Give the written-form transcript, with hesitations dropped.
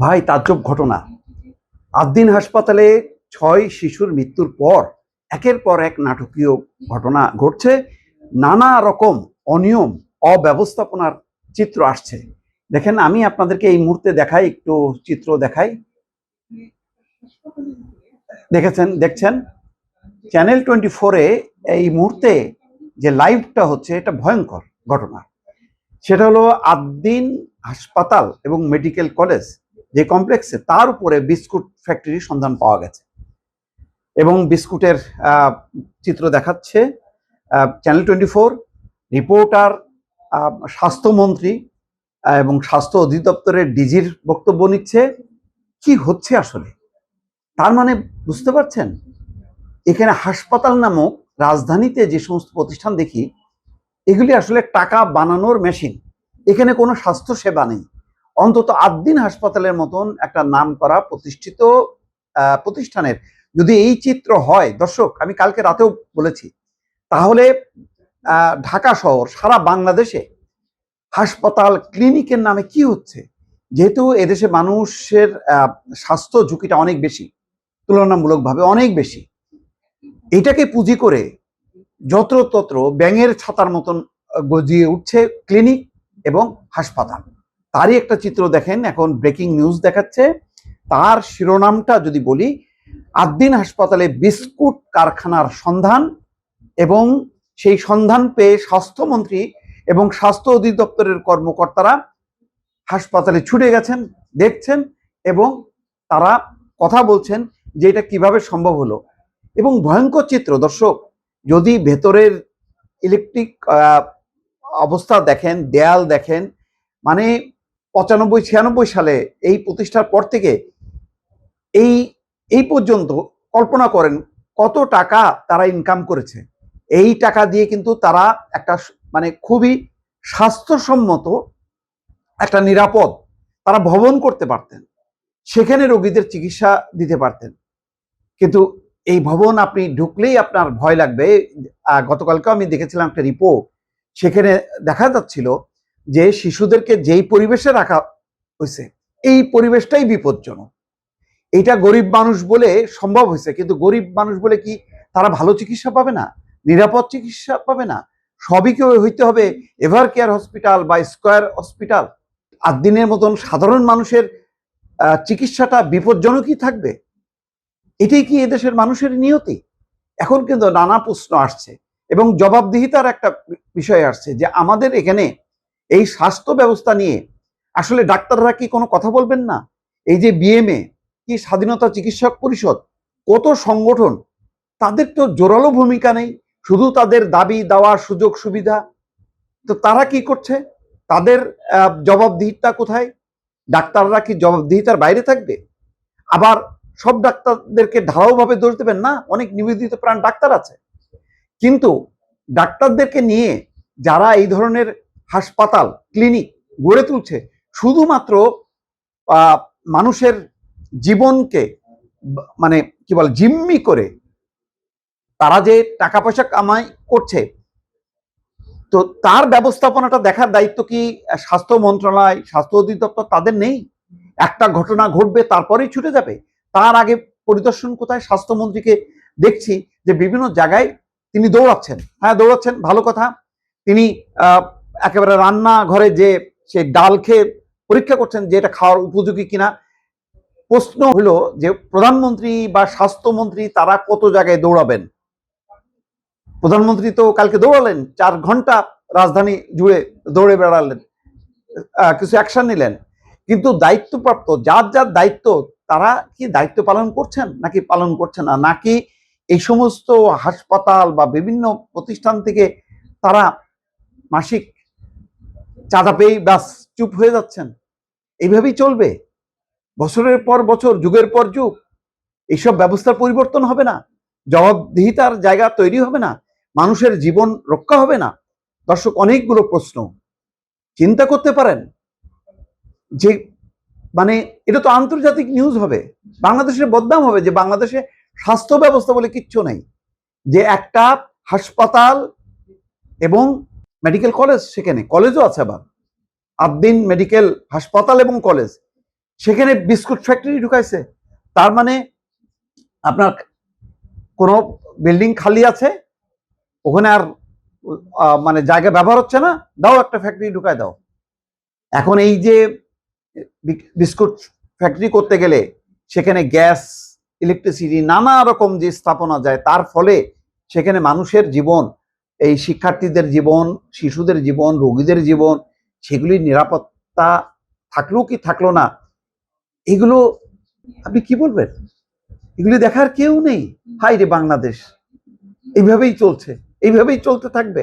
ভাই তাজ্জব ঘটনা। আদ্দিন হাসপাতালে ৬ শিশুর মৃত্যুর পর একের পর এক নাটকীয় ঘটনা ঘটছে। নানা রকম অনিয়ম, অব্যবস্থাপনার চিত্র আসছে। দেখেন, আমি আপনাদেরকে এই মুহূর্তে দেখাই, একটু চিত্র দেখাই। দেখছেন চ্যানেল 24-এ এই মুহূর্তে যে লাইভটা হচ্ছে, এটা ভয়ঙ্কর ঘটনা। সেটা হলো আদ্দিন হাসপাতাল এবং মেডিকেল কলেজ যে কমপ্লেক্সে, তার উপরে বিস্কুট ফ্যাক্টরির সন্ধান পাওয়া গেছে এবং বিস্কুটের চিত্র দেখাচ্ছে চ্যানেল 24। রিপোর্টার স্বাস্থ্যমন্ত্রী এবং স্বাস্থ্য অধিদপ্তরের ডিজির বক্তব্য নিচ্ছে। কি হচ্ছে আসলে? তার মানে বুঝতে পারছেন, এখানে হাসপাতাল নামক রাজধানীতে যে সমস্ত প্রতিষ্ঠান দেখি, এগুলি আসলে টাকা বানানোর মেশিন। এখানে কোনো স্বাস্থ্য সেবা নেই। অন্তত আদ্দিন হাসপাতালের মতন একটা নামকরা প্রতিষ্ঠিত প্রতিষ্ঠানের যদি এই চিত্র হয়, দর্শক, আমি কালকে রাতেও বলেছি, তাহলে ঢাকা শহর, সারা বাংলাদেশে হাসপাতাল ক্লিনিকের নামে কি হচ্ছে? যেহেতু এদেশে মানুষের স্বাস্থ্য ঝুঁকিটা অনেক বেশি, তুলনামূলকভাবে অনেক বেশি, এটাকে পুঁজি করে যত্রতত্র ব্যাঙের ছাতার মতন গজিয়ে উঠছে ক্লিনিক এবং হাসপাতাল। তারই একটা চিত্র দেখেন, এখন ব্রেকিং নিউজ দেখাচ্ছে। তার শিরোনামটা যদি বলি, আদ্দিন হাসপাতালে বিস্কুট কারখানার সন্ধান, এবং সেই সন্ধান পেয়ে স্বাস্থ্যমন্ত্রী এবং স্বাস্থ্য অধিদপ্তরের কর্মকর্তারা হাসপাতালে ছুটে গেছেন, দেখছেন এবং তারা কথা বলছেন যে এটা কিভাবে সম্ভব হলো। এবং ভয়ঙ্কর চিত্র, দর্শক, যদি ভেতরের ইলেকট্রিক অবস্থা দেখেন, দেয়াল দেখেন, মানে 95-96 সালে এই প্রতিষ্ঠার পর থেকে এই পর্যন্ত কল্পনা করেন কত টাকা তারা ইনকাম করেছে। এই টাকা দিয়ে কিন্তু তারা একটা মানে খুবই স্বাস্থ্যসম্মত একটা নিরাপদ তারা ভবন করতে পারতেন, সেখানে রোগীদের চিকিৎসা দিতে পারতেন। কিন্তু এই ভবন আপনি ঢুকলেই আপনার ভয় লাগবে। গতকালকে আমি দেখেছিলাম একটা রিপোর্ট, সেখানে দেখা যাচ্ছিল যে শিশুদেরকে যেই পরিবেশে রাখা হয়েছে, এই পরিবেশটাই বিপজ্জনক। এটা গরিব মানুষ বলে সম্ভব হয়েছে, কিন্তু গরিব মানুষ বলে কি তারা ভালো চিকিৎসা পাবে না, নিরাপদ চিকিৎসা পাবে না? সবই কেউ হইতে হবে এভার কেয়ার হসপিটাল বা স্কয়ার হসপিটাল? আদ্দিনের মতন সাধারণ মানুষের চিকিৎসাটা বিপজ্জনকই থাকবে? এটাই কি এদেশের মানুষের নিয়তি? এখন কিন্তু নানা প্রশ্ন আসছে এবং জবাবদিহিতার একটা বিষয় আসছে যে আমাদের এখানে এই স্বাস্থ্য ব্যবস্থা নিয়ে আসলে ডাক্তাররা কি কোনো কথা বলবেন না? এই যে বিএমএ, কি স্বাধীনতা চিকিৎসক পরিষদ, কত সংগঠন, তাদের তো জোরালো ভূমিকা নেই, শুধু তাদের দাবি দেওয়ার সুযোগ সুবিধা। তো তারা কি করছে? তাদের জবাবদিহিতা কোথায়? ডাক্তাররা কি জবাবদিহিতার বাইরে থাকবে? আবার সব ডাক্তারদেরকে ঢালাওভাবে দোষ দেবেন না, অনেক নিবেদিত প্রাণ ডাক্তার আছে। কিন্তু ডাক্তারদেরকে নিয়ে যারা এই ধরনের হাসপাতাল, ক্লিনিক গড়ে তুলছে, শুধুমাত্র মানুষের জীবনকে মানে কি বলে জিম্মি করে তারা যে টাকা পয়সা কামাই করছে, তো তার ব্যবস্থাপনাটা দেখার দায়িত্ব কি স্বাস্থ্য মন্ত্রণালয়, স্বাস্থ্য অধিদপ্তর তাদের নেই? একটা ঘটনা ঘটবে তারপরেই ছুটে যাবে? তার আগে পরিদর্শন কোথায়? স্বাস্থ্যমন্ত্রীকে দেখছি যে বিভিন্ন জায়গায় তিনি দৌড়াচ্ছেন। হ্যাঁ, দৌড়াচ্ছেন, ভালো কথা। তিনি একেবারে রান্নাঘরে যে সে ডাল খেয়ে পরীক্ষা করছেন যে এটা খাওয়ার উপযোগী কিনা। প্রশ্ন হলো যে প্রধানমন্ত্রী বা স্বাস্থ্যমন্ত্রী তারা কত জায়গায় দৌড়াবেন? প্রধানমন্ত্রী তো কালকে দৌড়ালেন, 4 ঘন্টা রাজধানী জুড়ে দৌড়ে বেড়ালেন, কিছু অ্যাকশন নিলেন। কিন্তু দায়িত্বপ্রাপ্ত যার যার দায়িত্ব, তারা কি দায়িত্ব পালন করছেন নাকি পালন করছেন না? নাকি এই সমস্ত হাসপাতাল বা বিভিন্ন প্রতিষ্ঠান থেকে তারা মাসিক চাঁদা পেয়ে ব্যাস চুপ হয়ে যাচ্ছেন? এইভাবেই চলবে বছরের পর বছর, যুগের পর যুগ? এইসব ব্যবস্থার পরিবর্তন হবে না? জবাবদিহিতার জায়গা তৈরি হবে না? মানুষের জীবন রক্ষা হবে না? দর্শক, অনেকগুলো প্রশ্ন চিন্তা করতে পারেন যে মানে এটা তো আন্তর্জাতিক নিউজ হবে, বাংলাদেশের বদনাম হবে যে বাংলাদেশে স্বাস্থ্য ব্যবস্থা বলে কিচ্ছু নেই। যে একটা হাসপাতাল এবং মেডিকেল কলেজ, সেখানে কলেজও আছে, আবার আদ্দিন মেডিকেল হাসপাতাল এবং কলেজ, সেখানে বিস্কুট ফ্যাক্টরি ঢুকাইছে। তার মানে আপনার কোনো বিল্ডিং খালি আছে, ওখানে আর মানে জায়গা ব্যবহার হচ্ছে না, দাও একটা ফ্যাক্টরি ঢুকায় দাও। এখন এই যে বিস্কুট ফ্যাক্টরি করতে গেলে সেখানে গ্যাস, ইলেকট্রিসিটি, নানা রকম যে স্থাপনা যায়, তার ফলে সেখানে মানুষের জীবন, এই শিক্ষার্থীদের জীবন, শিশুদের জীবন, রোগীদের জীবন, সেগুলির নিরাপত্তা থাকলো কি থাকলো না, এগুলো আপনি কি বলবেন? এগুলি দেখার কেউ নেই। হাই রে বাংলাদেশ, এইভাবেই চলছে, এইভাবেই চলতে থাকবে।